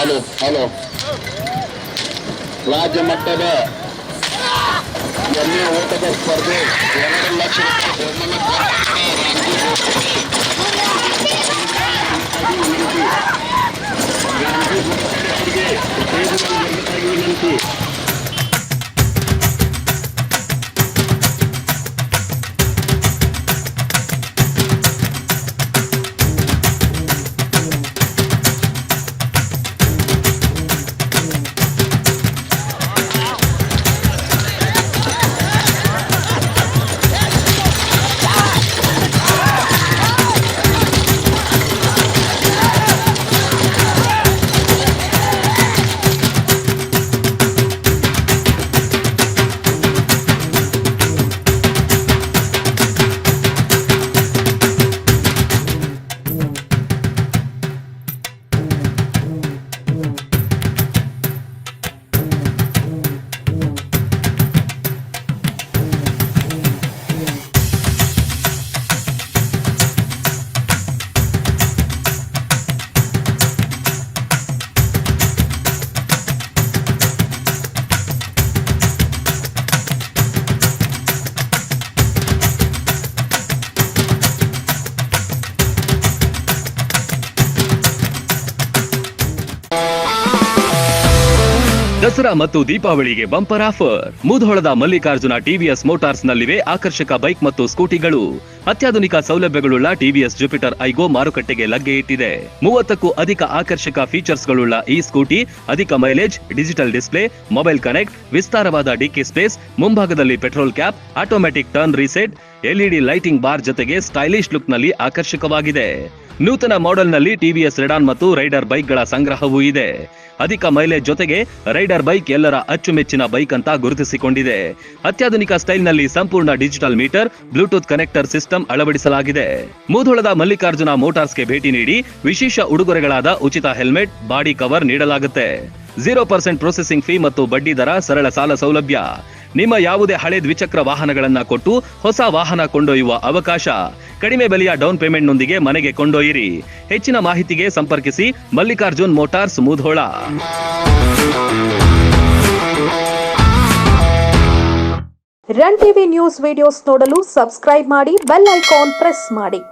Hello ರಾಜ್ಯ ಮಟ್ಟದ ಎಮ್ಮೆ ಓಟದ ಸ್ಪರ್ಧೆ 2 ಲಕ್ಷ ವಿನಂತಿ. ದಸರಾ ಮತ್ತು ದೀಪಾವಳಿಗೆ ಬಂಪರ್ ಆಫರ್. ಮುಧೋಳದ ಮಲ್ಲಿಕಾರ್ಜುನ ಟಿವಿಎಸ್ ಮೋಟಾರ್ಸ್ ನಲ್ಲಿವೆ ಆಕರ್ಷಕ ಬೈಕ್ ಮತ್ತು ಸ್ಕೂಟಿಗಳು. ಅತ್ಯಾಧುನಿಕ ಸೌಲಭ್ಯಗಳುಳ್ಳ ಟಿವಿಎಸ್ ಜುಪಿಟರ್ ಐಗೋ ಮಾರುಕಟ್ಟೆಗೆ ಲಗ್ಗೆ ಇಟ್ಟಿದೆ. 30ಕ್ಕೂ ಅಧಿಕ ಆಕರ್ಷಕ ಫೀಚರ್ಸ್ಗಳುಳ್ಳ ಈ ಸ್ಕೂಟಿ ಅಧಿಕ mileage, digital display, mobile connect, ವಿಸ್ತಾರವಾದ ಡಿಕ್ಕಿ ಸ್ಪೇಸ್, ಮುಂಭಾಗದಲ್ಲಿ petrol cap, automatic turn reset, LED lighting bar ಜೊತೆಗೆ ಸ್ಟೈಲಿಶ್ ಲುಕ್ ನಲ್ಲಿ ಆಕರ್ಷಕವಾಗಿದೆ. ನೂತನ ಮಾಡೆಲ್ ನಲ್ಲಿ ಟಿವಿಎಸ್ ರೆಡಾನ್ ಮತ್ತು ರೈಡರ್ ಬೈಕ್ ಗಳ ಸಂಗ್ರಹವೂ ಇದೆ. ಅಧಿಕ ಮೈಲೇಜ್ ಜೊತೆಗೆ ರೈಡರ್ ಬೈಕ್ ಎಲ್ಲರ ಅಚ್ಚುಮೆಚ್ಚಿನ ಬೈಕ್ ಅಂತ ಗುರುತಿಸಿಕೊಂಡಿದೆ. ಅತ್ಯಾಧುನಿಕ ಸ್ಟೈಲ್ ನಲ್ಲಿ ಸಂಪೂರ್ಣ digital metre, Bluetooth connector system ಅಳವಡಿಸಲಾಗಿದೆ. ಮುಧೋಳದ ಮಲ್ಲಿಕಾರ್ಜುನ ಮೋಟಾರ್ಸ್ಗೆ ಭೇಟಿ ನೀಡಿ ವಿಶೇಷ ಉಡುಗೊರೆಗಳಾದ ಉಚಿತ ಹೆಲ್ಮೆಟ್, ಬಾಡಿ ಕವರ್ ನೀಡಲಾಗುತ್ತೆ. 0% ಪ್ರೊಸೆಸಿಂಗ್ ಫೀ ಮತ್ತು ಬಡ್ಡಿ ದರ, ಸರಳ ಸಾಲ ಸೌಲಭ್ಯ. ನಿಮ್ಮ ಯಾವುದೇ ಹಳೆ ದ್ವಿಚಕ್ರ ವಾಹನಗಳನ್ನ ಕೊಟ್ಟು ಹೊಸ ವಾಹನ ಕೊಂಡೊಯ್ಯುವ ಅವಕಾಶ. ಕಡಿಮೆ ಬೆಲೆಯ ಡೌನ್ ಪೇಮೆಂಟ್ ನೊಂದಿಗೆ ಮನೆಗೆ ಕೊಂಡೊಯ್ಯಿರಿ. ಹೆಚ್ಚಿನ ಮಾಹಿತಿಗೆ ಸಂಪರ್ಕಿಸಿ Mallikarjun motors, Mudhol. Run TV news videos ನೋಡಲು ಸಬ್ಸ್ಕ್ರೈಬ್ ಮಾಡಿ, ಬೆಲ್ ಐಕಾನ್ ಪ್ರೆಸ್ ಮಾಡಿ.